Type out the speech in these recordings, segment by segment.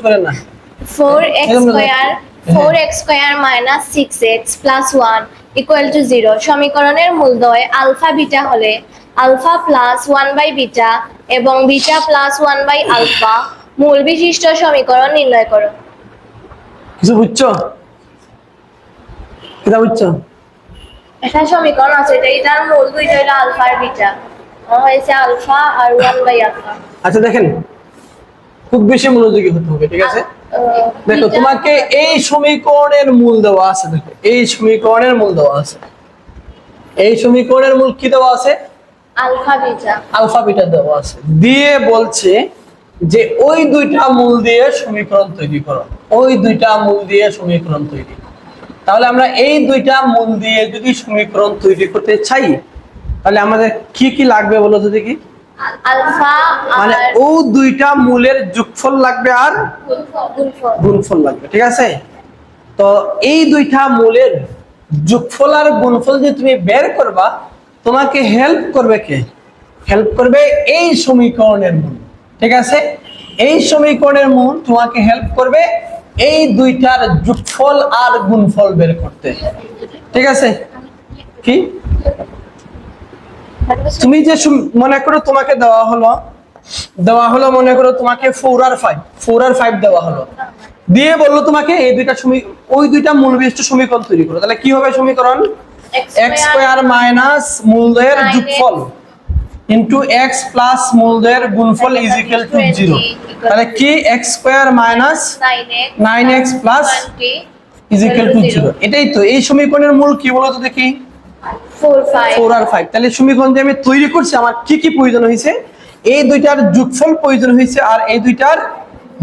করে না 4x square minus 6x plus 1 equal to 0 সমীকরণের মূলদ্বয় আলফা বিটা হলে আলফা প্লাস 1 বাই বিটা এবং বিটা প্লাস 1 বাই আলফা মূল বিশিষ্ট সমীকরণ নির্ণয় করো। কিছু বুঝছো? কিটা বুঝছো? এটা সমীকরণ আছে, এটার মূল দুইটা হলো আলফা আর বিটা, হয়েছে আলফা আর 1 বাই আলফা। আচ্ছা দেখেন, খুব বেশি মনোযোগী হতে হবে, ঠিক আছে? দেখো তোমাকে এই সমীকরণের মূল দেওয়া আছে, দেখো এই সমীকরণের মূল দেওয়া আছে, এই সমীকরণের মূল কি দেওয়া আছে? আলফা বিটা দেওয়া আছে, দিয়ে বলছে যে ওই দুইটা মূল দিয়ে সমীকরণ তৈরি করো, ওই দুইটা মূল দিয়ে সমীকরণ তৈরি। তাহলে আমরা এই দুইটা মূল দিয়ে যদি সমীকরণ তৈরি করতে চাই তাহলে আমাদের কি কি লাগবে বলো তো দেখি? আলফা মানে ও দুইটা মূলের যোগফল লাগবে আর গুণফল লাগবে, ঠিক আছে? তো এই দুইটা মূলের যোগফল আর গুণফল যে তুমি বের করবা, তোমাকে হেল্প করবে কে? হেল্প করবে এই সমীকরণের মূল, ঠিক আছে? এই সমীকরণের মূল তোমাকে হেল্প করবে এই দুইটার যোগফল আর গুণফল বের করতে, ঠিক আছে? কি তুমি যে মনে করো তোমাকে দেওয়া হলো মনে করো তোমাকে 4 আর 5 দেওয়া হলো, দিয়ে বললো তোমাকে এই দুইটা ওই দুইটা মূল বিশিষ্ট সমীকরণ তৈরি করো, তাহলে কি হবে সমীকরণ? x স্কয়ার মাইনাস মূলদ্বয়ের যোগফল ইনটু x প্লাস মূলদ্বয়ের গুণফল ইজ ইকুয়াল টু 0। তাহলে কি x square minus 9x plus is equal to 0। এটাই তো এই সমীকরণের মূল কি বলো তো দেখি? 4 আর 5। তাহলে সমীকরণ যে আমি তৈরি করছি আমার কি কি প্রয়োজন হয়েছে? এই দুইটার যোগফল প্রয়োজন হয়েছে আর এই দুইটার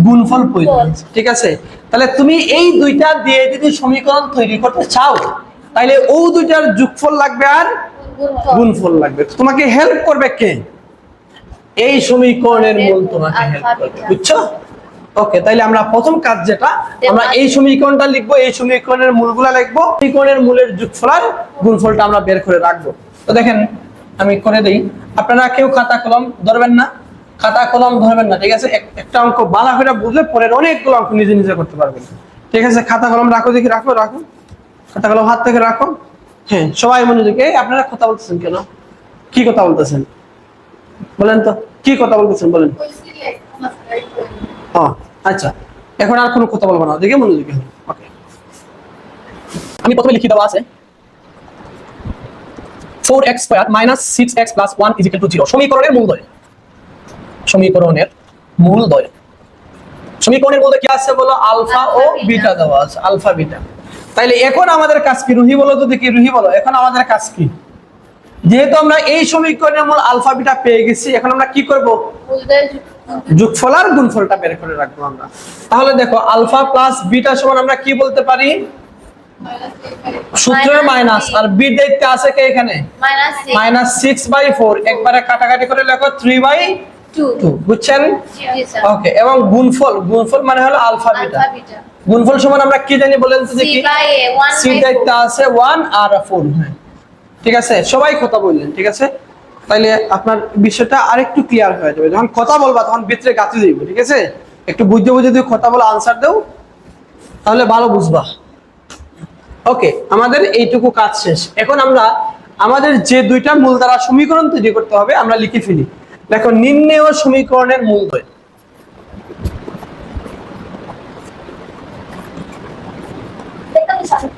গুণফল প্রয়োজন হয়েছে, ঠিক আছে? তাহলে তুমি এই দুইটা দিয়ে যদি সমীকরণ তৈরি করতে চাও তাহলে ও দুইটার যোগফল লাগবে আর গুণফল লাগবে। তোমাকে হেল্প করবে কে? এই সমীকরণের মূল তোমাকে হেল্প করবে, বুঝছো? ওকে, তাইলে আমরা প্রথম কাজ যেটা, আমরা এই সমীকরণটা লিখবো, এই সমীকরণের মূলগুলা লিখবো, সমীকরণের মূলের যোগফল আর গুণফলটা আমরা বের করে রাখবো। তো দেখেন আমি করে দেই, আপনারা কেউ খাতা কলম ধরবেন না, খাতা কলম ধরবেন না, ঠিক আছে? একটা অঙ্ক ভালো করে বুঝলে পরের অনেকগুলো অঙ্ক নিজে নিজে করতে পারবেন, ঠিক আছে? খাতা কলম রাখো, দেখি রাখো, খাতা কলম হাত থেকে রাখো। হ্যাঁ, সবাই মনোযোগে। আপনারা কথা বলতেছেন কেন? কি কথা বলতেছেন বলেন তো, কি কথা বলতেছেন বলেন? আচ্ছা, এখন আর কোনো কথা বলবো না, দেখে মনোযোগী হন। ওকে, আমি প্রথমে লিখে দেওয়া আছে 4x square minus 6x plus 1 is equal to 0 সমীকরণের মূলদ্বয়। সমীকরণের মূলদ্বয় কি আছে বলো? আলফা ও বিটা দেওয়া আছে, আলফা বিটা। তাইলে এখন আমাদের কাজ কি? রুহি বলো তো দেখি, রুহি বলো এখন আমাদের কাজ কি? যেহেতু আমরা এই সমীকরণের মূল আলফা বিটা পেয়ে গেছি, এখন আমরা কি করব? যোগফল আর গুণফলটা বের করে রাখবো আমরা। তাহলে দেখো আলফা প্লাস বিটা সমান আমরা কি বলতে পারি? সূত্রের মাইনাস, আর বি দেখতে আছে কে এখানে? মাইনাস 6/4, একবারে কাটাকাটি করে লেখো 3/2, বুঝছেন? ওকে, এবং গুণফল মানে হলো আলফা বিটা। গুণফল সমান আমরা কি জানি বলেন তো দেখি? সি দেখতে আছে 1 আর 4। হ্যাঁ, ঠিক আছে, সবাই কথা বললেন, ঠিক আছে? তাইলে আপনার বিষয়টা আরেকটু ক্লিয়ার হয়ে যাবে। যখন কথা বলবা তখন ভিতরে গাঁথি যাইব, ঠিক আছে? একটু বুঝে যদি কথা বলে আনসার দাও তাহলে ভালো বুঝবা। ওকে, আমাদের এইটুকু কাজ শেষ। এখন আমরা আমাদের যে দুইটা মূল দ্বারা সমীকরণ তৈরি করতে হবে আমরা লিখে ফেলি। দেখো, নির্ণেয় সমীকরণের মূলদ্বয়।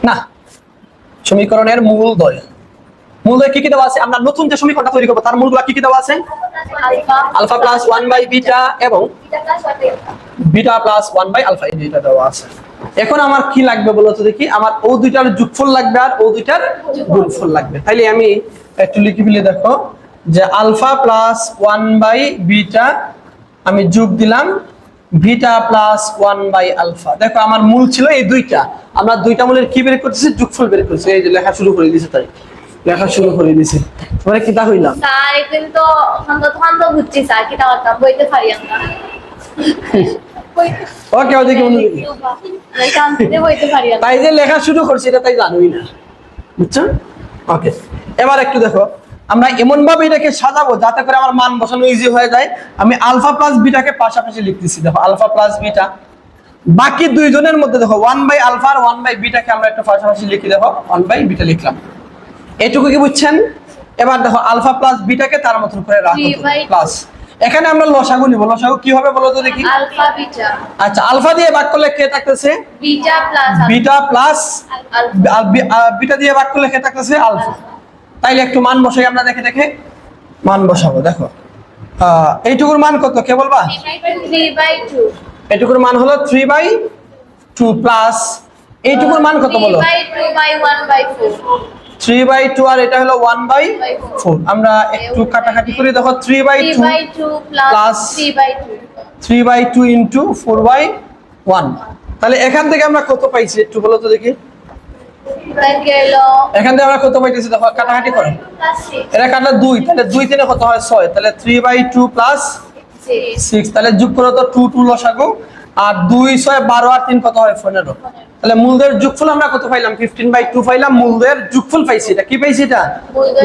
না, সমীকরণের মূলদ্বয় কি কি দেওয়া আছে? আমরা নতুন যে সমীকরণটা তৈরি করব তার মূলগুলো কি কি দেওয়া আছে? আলফা প্লাস 1 বাই বিটা এবং বিটা প্লাস 1 বাই আলফা, এই দুইটা দেওয়া আছে। এখন আমার কি লাগবে বলো তো দেখি? আমার ও দুইটার যোগফল লাগবে আর ও দুইটার গুণফল লাগবে। তাইলে আমি একটু লিখে ফেলি। দেখো যে আলফা প্লাস 1 বাই বিটা আমি যোগ দিলাম বিটা প্লাস 1 বাই আলফা। দেখো আমার মূল ছিল এই দুইটা, আমরা দুইটা মূলের কি বের করতেছি? যোগফল বের করতেছি। এই যে লেখা শুরু করে দিয়েছে, তাই লেখা শুরু করে দিয়েছে। তোমরা কি তা হইলাম? স্যার একদিন তো খান্ত বুঝছি স্যার, কি তা করতাম বইতে পারি আমরা। ওকে, ওদিকে মনোযোগী। তাই যে লেখা শুরু করছি এটা তাই জানোই না, বুঝছো? ওকে, এবার একটু দেখো, আমরা এমন ভাবে এটাকে সাজাবো যাতে করে আমার মান বসানো ইজি হয়ে যায়। আমি আলফা প্লাস বিটাকে পাশাপাশি লিখতেছি। দেখো আলফা প্লাস বিটা বাকি দুইজনের মধ্যে দেখো 1/α আর 1/β-কে আমরা একটু পাশাপাশি লিখি, দেখো 1/β লিখলাম, এটুকু কি বুঝছেন? এবার দেখো আলফা প্লাস বিটাকে তার মতন করে রাখো 3/2 প্লাস, এখানে আমরা লসাগু নিব, লসাগু কি হবে বলো তো দেখি। আলফা বিটা, আচ্ছা আলফা দিয়ে ভাগ করলে কে থাকতেছে beta plus beta plus alpha, beta দিয়ে ভাগ করলে কে থাকতেছে আলফা। তাইলে একটু মান বসাই আমরা, দেখে দেখে মান বসাবো। দেখো এইটুকুর মান কত কে বলবা? 3/2, এইটুকুর মান হলো 3/2 প্লাস এইটুকুর মান কত বলো? 3/2/1/4, 3/2 আর এটা হলো 1/4। আমরা একটু কাটাকাটি করি, দেখো 3/2 3/2 প্লাস plus 3/2, 3/2 ইন্টু 4/1। তাহলে এখান থেকে আমরা কত পাইছি একটু বলো তো দেখি। গেল এখান থেকে আমরা কত পাইতেছি দেখো, কাটাকাটি করো, প্লাস 6, এটা কাটলে 2, তাহলে 2 3 কত হয় 6, তাহলে 3/2 প্লাস 6, তাহলে যোগ করো তো 2 2 লসাগু, আর 2 6 12 আর 3 কত হয় 15। তাহলে মূলদের যোগফল আমরা কত পাইলাম? 15/2 পাইলাম, মূলদের যোগফল পাইছি। এটা কি পাইছি? এটা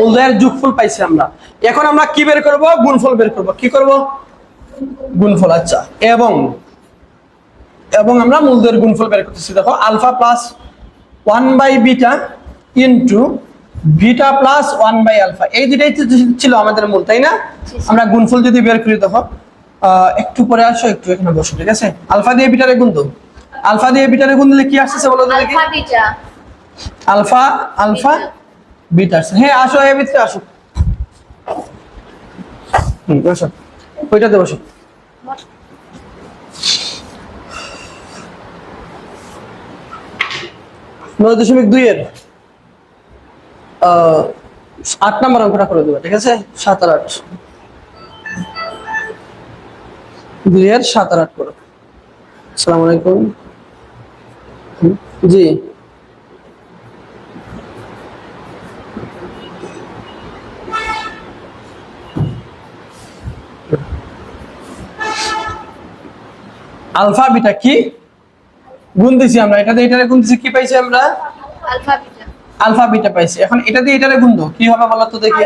মূলদের যোগফল পাইছি আমরা। এখন আমরা কি বের করব? গুণফল বের করব। কি করব? গুণফল। আচ্ছা, এবং আমরা মূলদের গুণফল বের করতেছি। দেখো alpha plus 1/β into beta plus 1/α, এই দুটাই তো ছিল আমাদের মূল, তাই না? আমরা গুণফল যদি বের করি, দেখো একটু পরে আসো, একটু এখানে বসো, ঠিক আছে? আলফা দিয়ে বিটারে গুণ দাও, আলফা দিয়ে বিটারে গুণ দিলে কি আসছে বলো তো দেখি। আলফা বিটা, আলফা বিটা আসছে। হ্যাঁ আসো, এর ভিতরে আসো, বসো, ওইটাতে বসো। 9.2 এর 8 নম্বর অঙ্কটা করে দেবো, ঠিক আছে? 7 আর 8, 2 এর 7 আর 8 করো। আসসালামু আলাইকুম। জি আলফা বিটা কি গুণ দিছি আমরা, এটা দিয়ে এটারে গুণ দিছি, কি পাইছি আমরা? আলফা বিটা, আলফা বিটা পাইছি। এখন এটা দিয়ে এটারে গুণ দাও, কি হবে বলো তো দেখি।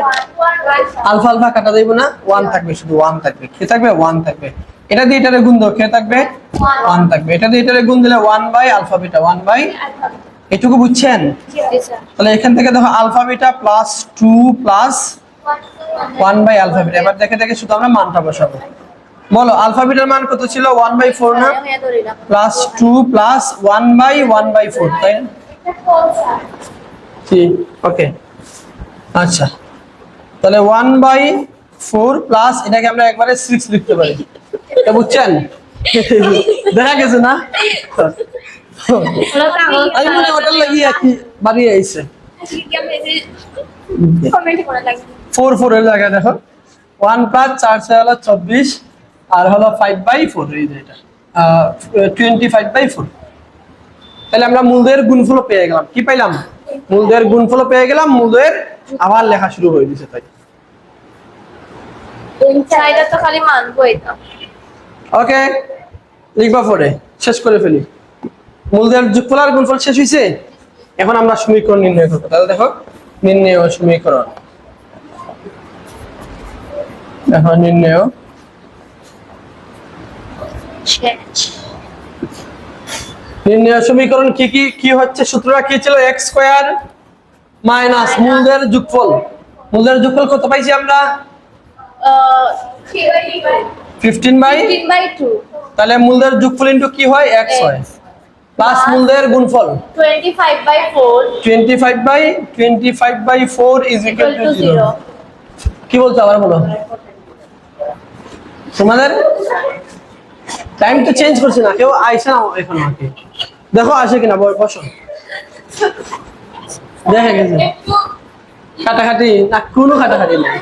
আলফা আলফা কাটা যাইব না, 1 থাকবে, শুধু 1 থাকবে। কে থাকবে? 1 থাকবে। এটা দিয়ে এটারে গুণ দাও, কে থাকবে? 1 থাকবে। এটা দিয়ে এটারে গুণ দিলে 1/α বিটা, 1/, এটুকু বুঝছেন? জি স্যার, তাহলে এখান থেকে দেখো alpha beta plus 2 plus 1/α beta. এবার দেখে দেখে শুধু আমরা মানটা বসাবো। বলো আলফা বিটার মান কত ছিল? 1/4 না? প্লাস 2 প্লাস 1/1/4, তাই না? জি, ওকে। আচ্ছা, তাহলে 1/4 প্লাস এটাকে আমরা একবারে 6 লিখতে পারি। এটা বুঝছেন? দেখা গেছে না? আমি মনে ওটার লাগি কি বাড়িয়ে আইছে 4 এর জায়গায় দেখো 1 প্লাস 4 6 হলো 24, আর হলো 5/4, এই যে এটা 25/4। তাহলে আমরা মূলদের গুণফল পেয়ে গেলাম। কি পাইলাম? মূলদের গুণফল পেয়ে গেলাম, মূলদের আবার লেখা শুরু হয়ে গেছে। তাই এটা তো খালি মানবো এটা। ওকে, লিখবা পরে শেষ করে ফেলি। মূলদের যোগফল আর গুণফল শেষ হয়েছে, এখন আমরা সমীকরণ নির্ণয় করবো। তাহলে দেখো নির্ণয় সমীকরণ, দেখো নির্ণয় সমীকরণ কি কি কি হচ্ছে? সূত্রটা কি ছিল? x স্কয়ার মাইনাস মূলদের যোগফল। মূলদের যোগফল কত পাইছি আমরা? 15/2, তাহলে মূলদের যোগফল ইনটু কি হয়? x হয়, প্লাস মূলদের গুণফল 25/4 25/4 ইজ ইকুয়াল টু 0। কি বলছো আবার বলো? তোমাদের টাইম তো চেঞ্জ করছে না, কেউ আইসে না এখন আমাকে দেখো আসে কিনা, বসো। দেখে গেছে কাটাকাটি না, কোনো কাটাকাটি নেই।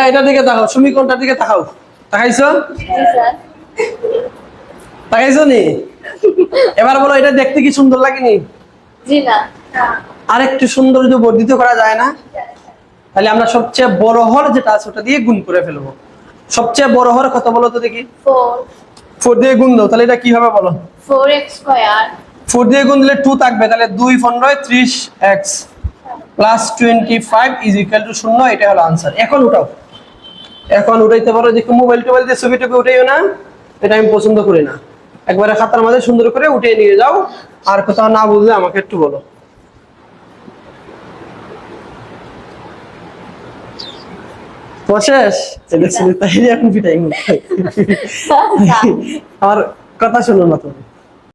এটা দিকে তাকাও, সমীকরণটার দিকে তাকাও। তাকাইছো? তাকাইছো নি? এবার বলো এটা দেখতে কি সুন্দর লাগেনি? জি না, আরেকটু সৌন্দর্য বর্ধিত করা যায় না? তাহলে আমরা সবচেয়ে বড় হর যেটা আছে ওটা দিয়ে গুণ করে ফেলবো। সবচেয়ে বড় হর কত বলো তো দেখি? 4 দিয়ে গুণ দাও, তাহলে এটা কি হবে বলো? 4x square. 4 দিয়ে গুণ দিলে 2 থাকবে, তাহলে 2 15 30x plus 25 is equal to 0। এটা হলো আনসার। এখন উঠাও, এখন উঠাইতে পারো, যে মোবাইল টোবাইল দিয়ে ছবি টবি উঠাইও না, এটা আমি পছন্দ করি না। একবারে খাতার মাঝে সুন্দর করে উঠিয়ে নিয়ে যাও। আর কোথাও না বুঝলে আমাকে একটু বলো। তোমার শেষ? তাই এখন পিটাই। আমার কথা শুনো না তুমি।